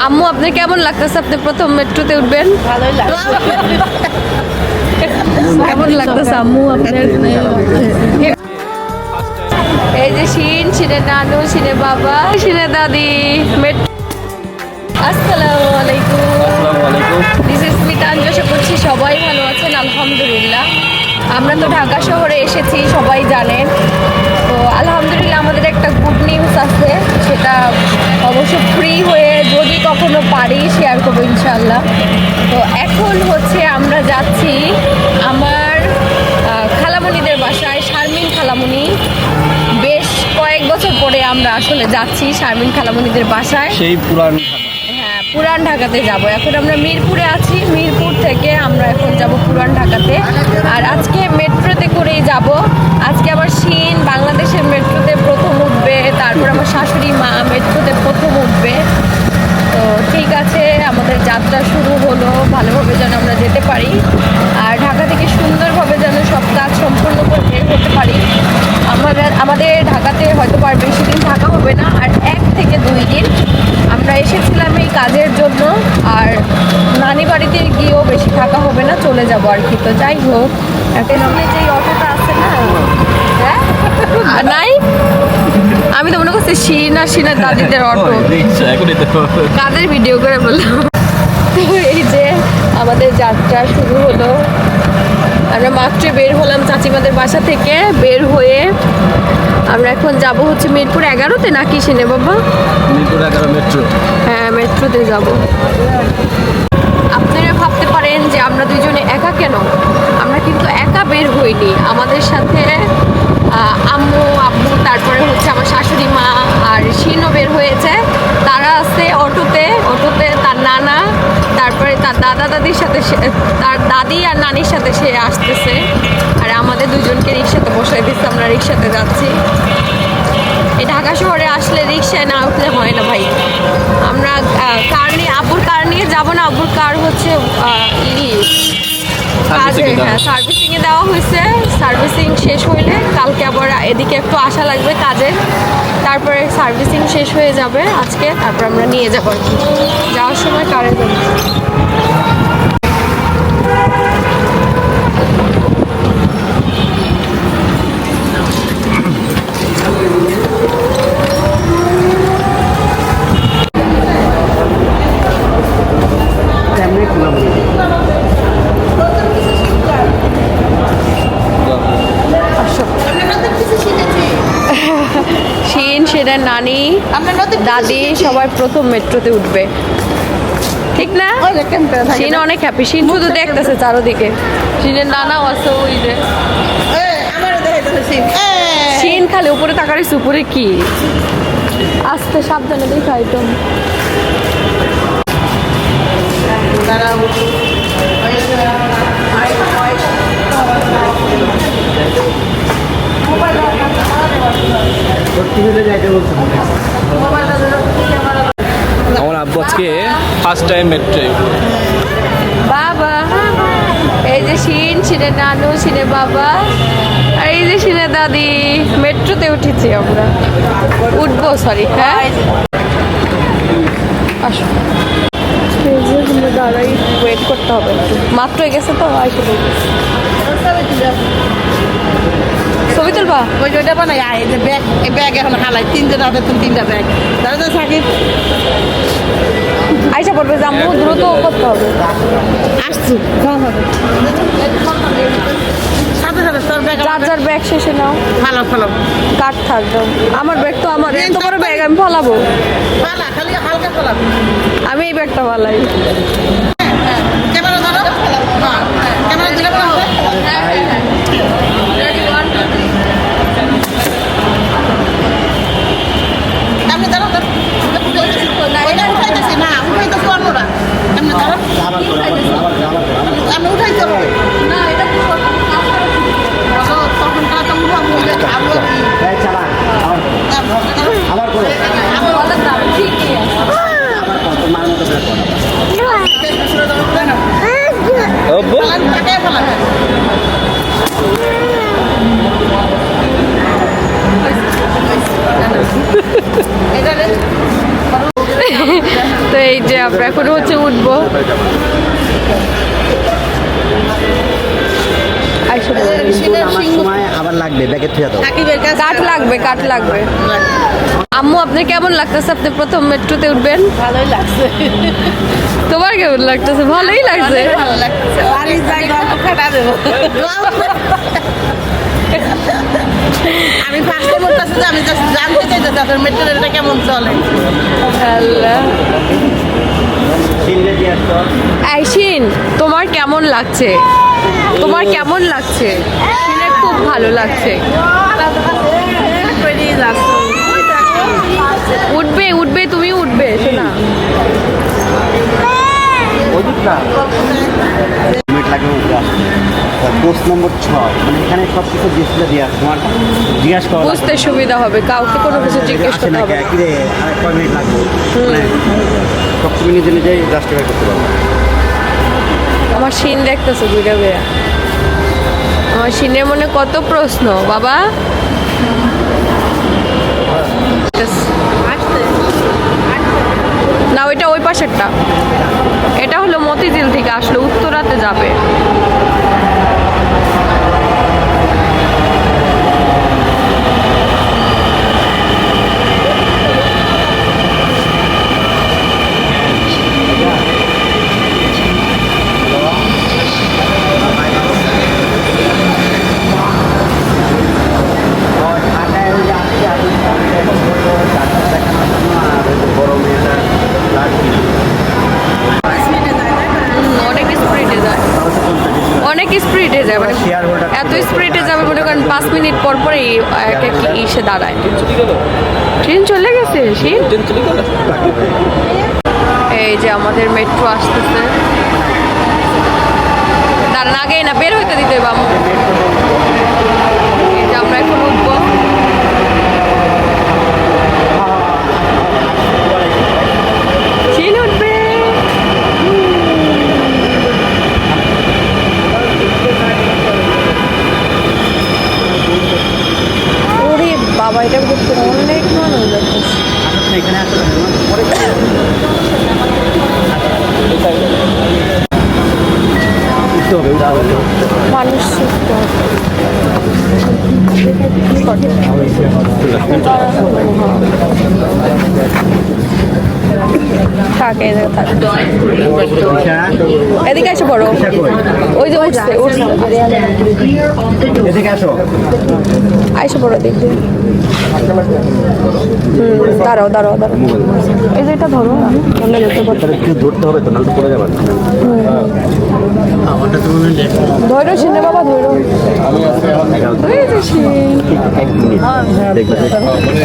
আম্মু আপনার কেমন লাগতেছে? আপনি প্রথম মেট্রোতে উঠবেন? ভালোই লাগছে। কেমন লাগতেছে আম্মু আপনার? এই যে শিনের নানু, শিনের বাবা, শিনের দাদি। আসসালামু আলাইকুম। This is মিতান। আশা করছি সবাই ভালো আছেন, আলহামদুলিল্লাহ। আমরা তো ঢাকা শহরে এসেছি, সবাই জানেন। তো আলহামদুলিল্লাহ আমাদের একটা গুড নিউজ আছে, সেটা অবশ্য ফ্রি হয়ে যদি কখনো পারি শেয়ার করবো ইনশাল্লাহ। তো এখন হচ্ছে আমরা যাচ্ছি আমার খালামণিদের বাসায়, শারমিন খালামণি। বেশ কয়েক বছর পরে আমরা আসলে যাচ্ছি শারমিন খালামণিদের বাসায়, সেই পুরান পুরান ঢাকাতে যাব। এখন আমরা মিরপুরে আছি, মিরপুর থেকে আমরা এখন যাব পুরান ঢাকাতে। আর আজকে মেট্রোতে করেই যাব। আজকে আমার শিন বাংলাদেশের মেট্রোতে প্রথম উঠবে, তারপর আমার শাশুড়ি মা মেট্রোতে প্রথম উঠবে। তো ঠিক আছে, আমাদের যাত্রা শুরু হলো। ভালোভাবে যেন আমরা যেতে পারি, আর ঢাকা থেকে সুন্দরভাবে যেন সব কাজ সম্পূর্ণ করে বের হতে পারি। আমাদের ঢাকাতে হয়তো আর বেশি দিন থাকা হবে না, আর 1 থেকে 2 দিন। আমরা এসেছিলাম এই কাজের জন্য, আর নানি বাড়িতে গিয়েও বেশি থাকা হবে না, চলে যাব আর কি। তো যাই হোক, পেছনে যে অটোটা আছে না, হ্যাঁ নাই, আমি তো মনে করছি শিনার দাদিদের অটো। কাদের ভিডিও করে বললাম। এই যে আমাদের যাত্রা শুরু হলো। আমরা মাত্র বের হলাম চাচিমাদের বাসা থেকে। বের হয়ে আমরা এখন যাব হচ্ছে মিরপুর 11-তে নাকি শিনে বাবা? মিরপুর 11 মেট্রো। হ্যাঁ, মেট্রোতে যাব। আপনারা ভাবতে পারেন যে আমরা দুইজনে একা কেন? আমরা কিন্তু একা বের হইনি, আমাদের সাথে আম্মু, আব্বু, তারপরে হচ্ছে আমার শাশুড়ি মা আর শিনও বের হয়েছে। তারা আছে অটোতে তার নানা, তারপরে তার দাদা দাদির সাথে, তার দাদি আর নানির সাথে সে আসতেছে। আর আমাদের দুজনকে রিক্সাতে বসাই দিচ্ছে, আমরা রিক্সাতে যাচ্ছি। এই ঢাকা শহরে আসলে রিক্সায় না উঠলে হয় না ভাই। আমরা কার নিয়ে, আব্বুর কার নিয়ে যাবো না। আব্বুর কার হচ্ছে কাজে, হ্যাঁ, সার্ভিসিংয়ে দেওয়া হয়েছে। সার্ভিসিং শেষ হইলে কালকে আবার এদিকে একটু আসা লাগবে কাজে, তারপরে সার্ভিসিং শেষ হয়ে যাবে আজকে, তারপর আমরা নিয়ে যাবো আর কি। যাওয়ার সময় কারে যাবো। সেটার নানি, দাদি সবাই প্রথম মেট্রোতে উঠবে, ঠিক না? শিন অনেক হ্যাপি। শিন শুধু দেখতেছে চারোদিকে। শিনের নানাও আছে ওই যে। শিন খালি উপরে তাকাইছে, উপরে কি? আস্তে সাবধানে দেখা একদম। আমার আব্বু আজকে ফার্স্ট টাইম মেট্রো। বাবা, এই যে শিনের নানু, শিনের বাবা, আর এই যে শিনের দাদি। মেট্রোতে উঠেছি আমরা, উঠবো, সরি। হ্যাঁ, আসো। দাঁড়াই, ওয়েট করতে হবে। মাত্রই গেছে তো, ছবি তুলবা? ওই ওইটা বানাই আয় যে ব্যাগ, এই ব্যাগ এখন হালাই 3জন হবে, তুমি 3টা ব্যাগ দাঁড়া তো সাকিব আইসা পড়বে, জাম্বু দ্রুত করতে হবে। আসছি সাথে সাথে তোর ব্যাগ, যার ব্যাগ শেষে নাও। ফালাও ফালাও, কাঠ থাকবে। আমার ব্যাগ তো আমার, এত বড় ব্যাগ আমি ফালাবো? ফালা খালি হালকা ফালাও। আমি এই ব্যাগটা ফালাই। ক্যামেরা ধরো, হ্যাঁ ক্যামেরা দিলে ভালো হবে। আপনি ধরো ধরো, ওইটা উঠাইতেছি না, উঠাইতেছি অন্যরা। আপনি ধরো, আপনি উঠাইতে হবে না, এটা কি তখন কাটা উঠা বললে আবার ঠিকই আছে। তো এই যে আমরা এখন হচ্ছে উঠবো। আইসো বলো। আমার সময় আবার লাগবে ব্যাগে থুয়া দাও। সাকিবের কাছে কাঠ লাগবে। আম্মু আপনার কেমন লাগতেছে? আপনি প্রথম মেট্রোতে উঠবেন? ভালোই লাগছে। তোমার কেমন লাগতেছে? ভালোই লাগছে। ভালো লাগছে। বাড়ির যাই গল্প খাটা দেবো। আমি ফার্স্টে বলতেছি যে আমি জাস্ট জানতে চাইতেছি আপনার মেট্রো রেলটা কেমন চলে। আল্লাহ। সিনলে দিয়ে আসতো। আইসিন, তোমার কেমন লাগছে? তোমার কেমন লাগছে? শুনে খুব ভালো লাগছে। উঠবে তুমি উঠবে শোনা। মিনিট লাগবে উপরে আসতে। পোস্ট নম্বর 6 মানে এখানে সব কিছু ডিসপ্লে দিয়ে আছে। তোমার জিজ্ঞাসা করা বুঝতে সুবিধা হবে, কাউকে কোনো কিছু জিজ্ঞেস আসে করতে না হবে না। কি রে আর কয় মিনিট লাগবে মানে সব তুমি নিজে নিজেই জাস্টিফাই করতে পারবে। আমার সিন দেখতেছে ঘুরে ঘুরে। আমার সিনের মনে কত প্রশ্ন বাবা। না ওইটা ওই পাশেরটা, এটা হলো মতিঝিল থেকে আসলে উত্তরাতে যাবে। অনেক স্পিডে যায় মানে এত স্পিডে যাবে মনে করেন 5 মিনিট পর পরই এক এক এসে দাঁড়ায়। ট্রেন চলে গেছে শিন। এই যে আমাদের মেট্রো আসতেছে। দাঁড়ান আগে না বের হইতে দিতে হবে আমাকে। এই যে আমরা এখন উঠবো। শিন উঠবে। ওরে বাবা, এটা করতে অনেক মানুষ যাচ্ছে। এখানে আসলে পরে উঠতে হবে মানুষ থাকে এদিকে এসে পড়ো। ওই যে উঠছে এদিকে আসো। আইসে পড়ো দেখি। দাঁড়াও। এই যে এটা ধরো, অন্য যেতে পারো। একটু ধরতে হবে তো, নাহলে পড়ে যাবে। ধরো সিনে বাবা, ধরো। এই যে সিন। দেখবে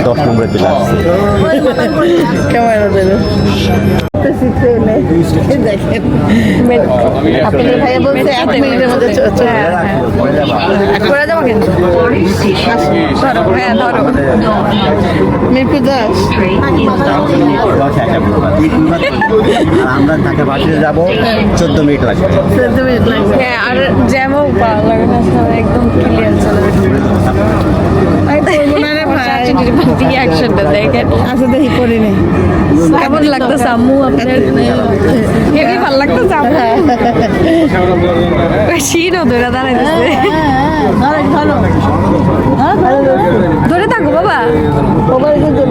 10 নম্বরে চলে আসছে। ক্যামেরা দেবে। আপনাদের ভাইয়া বলছে 1 মিনিটের মধ্যে চলে করে যাবো কিন্তু। ধরো হ্যাঁ ধরো। মিরপুর 10 আর আমরা ঢাকা বাসে যাবো 14 মিনিট লাগবে। 14 মিনিট লাগবে। হ্যাঁ আর জ্যামও ভালো লাগে না, একদম ক্লিয়ার চলে। রিয়াকশনটা দেখেন। আচ্ছা দেখি করি নেই। কেমন লাগতেছে আম্মু আপনার? হেভি ভালো লাগতেছে আম্মু। শিনও ধরে দাঁড়াইতেছে। ধরে থাকো বাবা। মোবাইল কিন্তু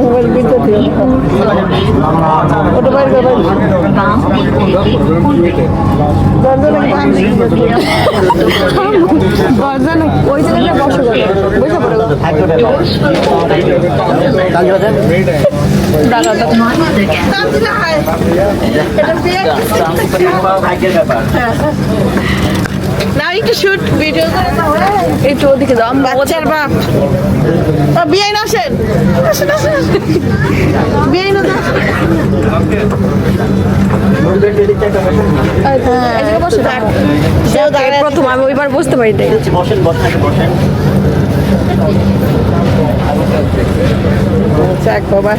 মোবাইল কিন্তু ওটা বাইরে গর্জন ওই জায়গাটা বসে যাবে, বসে পড়ে দাদা না একটু শুট ভিডিও করে দাও। একটু ওদিকে যাও। বাচ্চার বাপ বিআইন আসেন, বিআইন প্রথম আমি ওইবার বুঝতে পারি নাই। বসেন। যাক বাবা,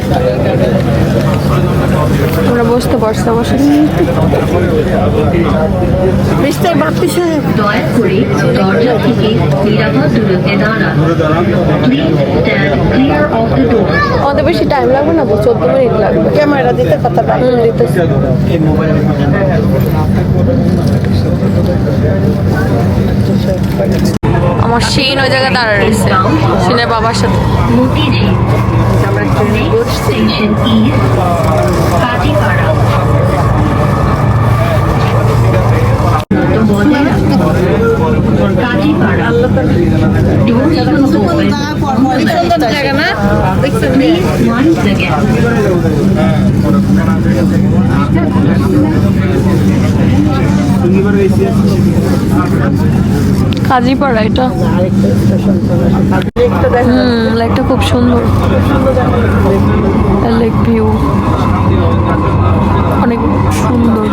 আমরা বসতে পারছি অবশ্যই। মিস্টার বাপ্পি সাহেব, দয়া করে দরজা থেকে নিরাপদ দূরত্বে দাঁড়ান। Please stand clear of the door. আমাদের বেশি টাইম লাগবে না, 14 মিনিট লাগবে। ক্যামেরা দিতে কথাটা দিতেছি। আমার শিন ওই জায়গায় দাঁড়া রয়েছে শিনের বাবার সাথে। Motijheel. Next station is Kazipara. তো বজায় রাখুন। কাজীপাড়া। Doors will open. সুন্দর জায়গা না দেখছেন? Please mind the gap. Kazipara এটা। লেকটা খুব সুন্দর, লেক ভিউ অনেক সুন্দর।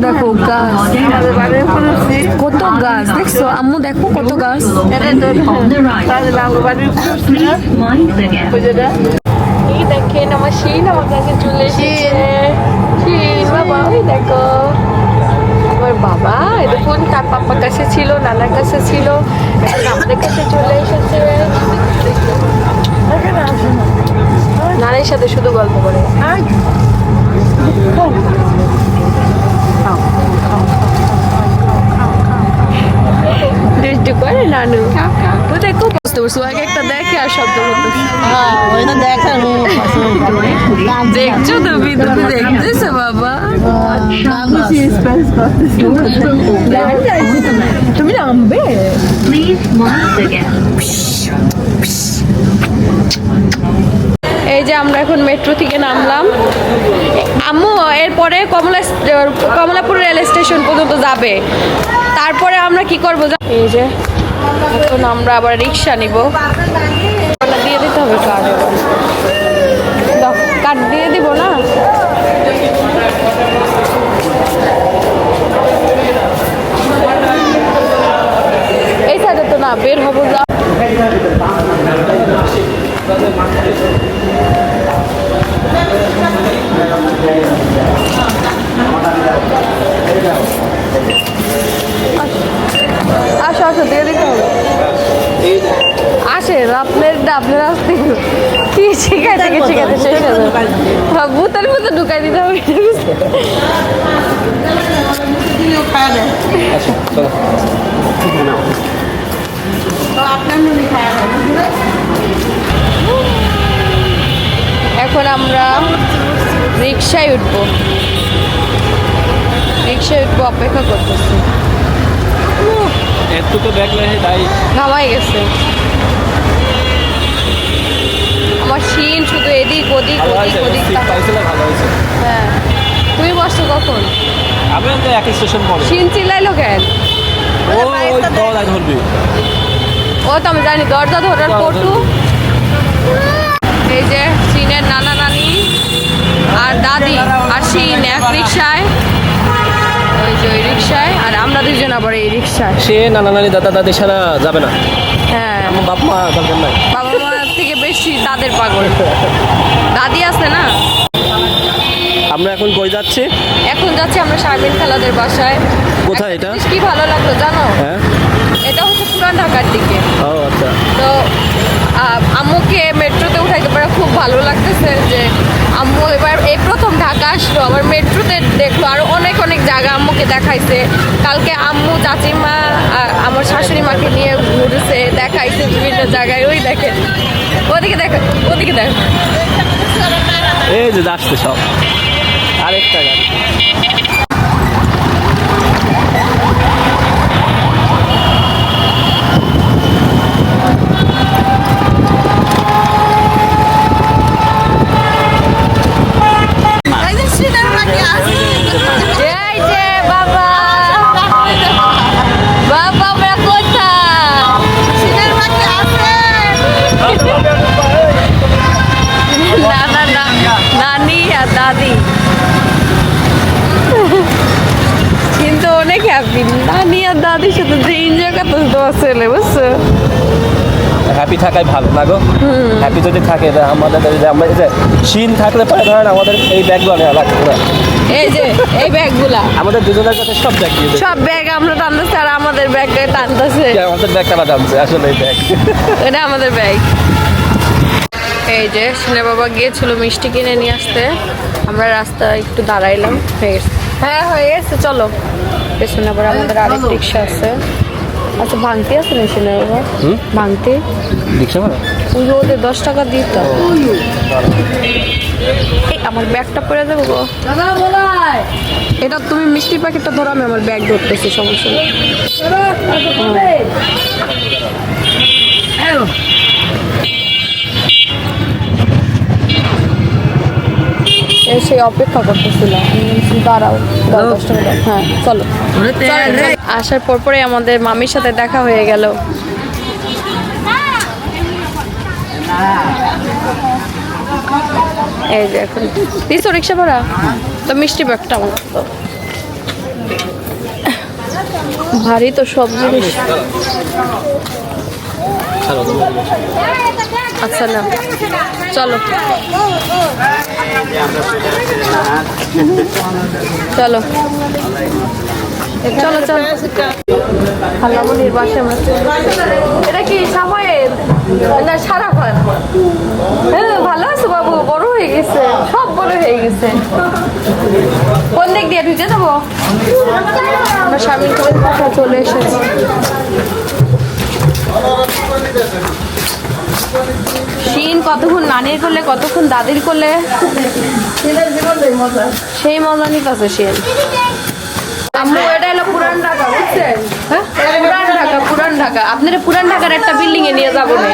দেখো গাছ, কত গাছ দেখছো আম্মু, দেখো কত গাছ। এই দেখেন আমার শিন আমার কাছে চলে এসেছে। শিন বাবা, ওই দেখো আমার বাবা এতক্ষণ তার পাপার কাছে ছিল, নানার কাছে ছিল, এখন আমাদের কাছে চলে এসেছে। নানির সাথে শুধু গল্প করে। দুষ্টু করে নানু। ও দেখো বুঝতে পারছো, এক একটা দেখে আর শব্দ করতেছে। ওইটা দেখার দেখছো তুমি, তুমি দেখতেছো বাবা। তুমি নামবে। Please mind the gap. এই যে আমরা এখন মেট্রো থেকে নামলাম। আম্মু এরপরে কমলাপুর রেল স্টেশন পর্যন্ত যাবে, তারপরে আমরা কি করবো এই যে এখন আমরা আবার রিক্সা নিব। দিয়ে দিতে হবে কার্ড, কার্ড দিয়ে দিব না। এই সাইডে তো না, বের হবো। আসো আসো, দিয়ে দিতে হবে। আসেন আপনার আসতে কি শিখাইতে শেষ হয়ে যাবে। বুতার মতো ঢুকাই দিতে হবে। এখন আমরা রিক্সায় উঠবো, অপেক্ষা করতেছি। এতটুকু ব্যাগ লাগে তাই ঘামাই গেছে আমার শিন, শুধু এদিক ওদিক ওদিক ওদিক। ভালো হয়েছে। হ্যাঁ, তুমি বসছো কখন? আমি তো এক স্টেশন পরে। শিন চিল্লাইলো কেন? ওই দরজা ধরবি। ও তো আমি জানি, দরজা ধরার পটু। এই যে শিনের নানা নানি আর দাদি আর শিন এক রিক্সায়, ওই যে ওই রিক্সায়, আর আমরা দুজন আবার এই রিক্সায়। সে নানা নানি দাদা দাদি ছাড়া যাবে না। হ্যাঁ, আমার বাপ মা দরকার নাই। বাবা মার থেকে বেশি তাদের পাগল। দাদি আছে না। আমরা এখন কই যাচ্ছি? এখন যাচ্ছি আমরা শারমিন খালাদের বাসায়। কোথায় এটা? কি ভালো লাগলো জানো? হ্যাঁ, এটা হচ্ছে পুরান ঢাকার দিকে। ও আচ্ছা। তো আম্মুকে মেট্রোতে উঠাইতে পারে, খুব ভালো লাগতেছে যে আম্মু এবার এই প্রথম ঢাকা আসলো, আবার মেট্রোতে দেখলো, আর অনেক অনেক জায়গা আম্মুকে দেখাইছে। কালকে আম্মু চাচিমা আমার শাশুড়ি মাকে নিয়ে ঘুরেছে, দেখাইছে বিভিন্ন জায়গায়। ওই দেখেন, ওদিকে দেখেন, ওদিকে দেখেন। এই যে আসছে সব, আরেকটা গাড়ি। এই যে বাবা, বাবা আমরা কোথায়? না না না, নানি আর দাদি হ্যাপি নানি আর দাদির সাথে যে এনজয় করতেছে তোমার ছেলে বুঝছো? হ্যাপি থাকাই ভালো না গো। হ্যাপি যদি থাকে তা আমাদের যদি আমরা এই যে শিন থাকলে পরে ধরেন আমাদের এই ব্যাগগুলো নেওয়া লাগবে না। এই যে এই ব্যাগগুলা আমাদের দুজনের কাছে সব ব্যাগ দিয়ে দেবে। সব ব্যাগ আমরা টানতেছি আর আমাদের ব্যাগ টানতেছে। আমাদের ব্যাগটা টানছে আসলে এই ব্যাগ। এটা আমাদের ব্যাগ। এই যে সিনে বাবা গিয়েছিল মিষ্টি কিনে নিয়ে আসতে, আমরা রাস্তায় একটু দাঁড়াইলাম। হয়ে গেছে, হ্যাঁ হয়ে গেছে, চলো। পেছনে আবার আমাদের আরেক রিক্সা আছে। আচ্ছা ভাঙতি আছে না সিনে বাবা? ভাঙতি রিক্সা ভাড়া ওই যে ওদের 10 টাকা দিত। এই আমার ব্যাগটা পরে দেবো গো। এটা তুমি মিষ্টির প্যাকেটটা ধরো, আমি আমার ব্যাগ ধরতেছি, সমস্যা নেই। এসে অপেক্ষা করতেছিল, আমি বলছি, দাঁড়াও 10 টাকা দাও। হ্যাঁ চলো। আসার পরে আমাদের মামির সাথে দেখা হয়ে গেল। এই যে এখন দিছো রিক্সা ভাড়া, তো মিষ্টি ব্যাগটা আমার দাও। ভারী তো সব জিনিস। আচ্ছা না, চলো চলো চলো চলো। খালামনির বাসায় আমরা এটা কি সাময়ের না সারাক্ষণ? হ্যাঁ ভালো আছো বাবু? বড় হয়ে গেছে, সব বড় হয়ে গেছে। কোন দিক দিয়ে ঢুকে দেবো? আমরা স্বামীর বাসা চলে এসেছি। শিন কতক্ষণ নানির করলে, কতক্ষণ দাদির করলে, সেই মজা নিতেছে শিন। আম্মু এটা হলো পুরান ঢাকা, বুঝছেন? হ্যাঁ পুরান ঢাকা, পুরান ঢাকা। আপনারা পুরান ঢাকার একটা বিল্ডিং এ নিয়ে যাবো না?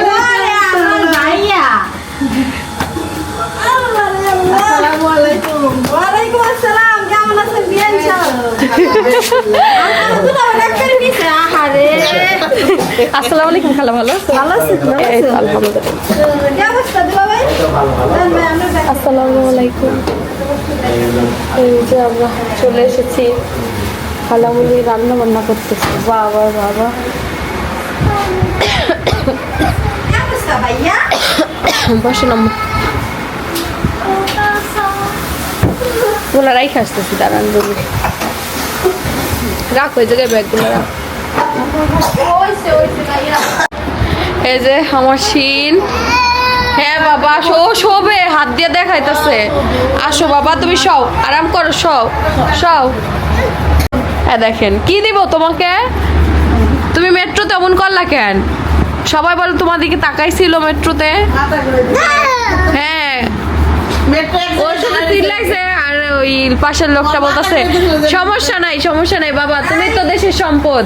আসসালামু আলাইকুম খালা, ভালো আছো? এই তো আলহামদুলিল্লাহ। আসসালামু আলাইকুম। এই যে আমরা চলে এসেছি, খালামুলি রান্না বান্না করতেছি। বাবা বাবা বসে নাম গুলো রাইখে আসতেছি, দাঁড়ান বলি রাখ ওই জায়গায় ব্যাগগুলো রাখ। এই যে আমার শিন। হ্যাঁ বাবা আসো, শোবে হাত দিয়ে দেখাইতেছে। আসো বাবা তুমি শও, আরাম করো, শও শও। হ্যাঁ দেখেন কি দিব তোমাকে? তুমি মেট্রোতে এমন করলা কেন? সবাই বলো তোমার দিকে তাকাইছিল মেট্রোতে। হ্যাঁ ওর সাথে তিল লাগছে, আর ওই পাশের লোকটা বলতেছে সমস্যা নাই সমস্যা নাই বাবা, তুমি তো দেশের সম্পদ।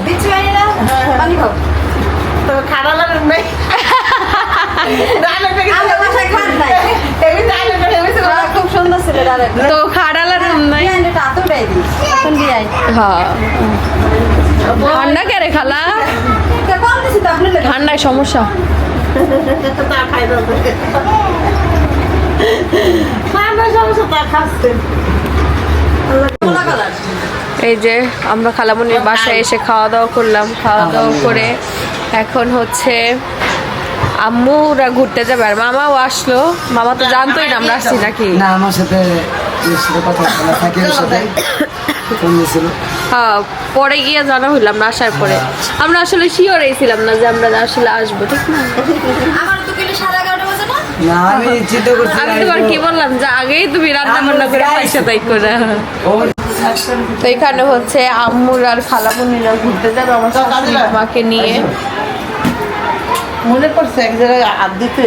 তো খাড়ালা রুম নাই। হ্যাঁ ঠান্ডা কে রে খালা? ঠান্ডায় সমস্যা। এই যে আমরা খালামনির বাসায় এসে খাওয়া দাওয়া করলাম। খাওয়া দাওয়া করে এখন হচ্ছে আম্মুরা ঘুরতে যাবে, আর মামাও আসলো। মামা তো জানতোই না আমরা আসছি নাকি। না আমার সাথে কথা বলা থাকে, ওর সাথে ফোন দিয়েছিল। হ্যাঁ পরে গিয়ে জানা হইলাম না, আসার পরে। আমরা আসলে শিওরই ছিলাম না যে আমরা আসলে আসবো, ঠিক না? না আমি চিন্তা করছি, আমি তোমার কি বললাম যে আগেই তুমি রান্না বান্না করে পয়সা তাই করে। তো এখানে হচ্ছে আম্মুর আর খালামুনিরা ঘুরতে যাবে আমার শাশুড়ি মাকে নিয়ে। মনে পড়ছে এক জায়গায় হাত দিতে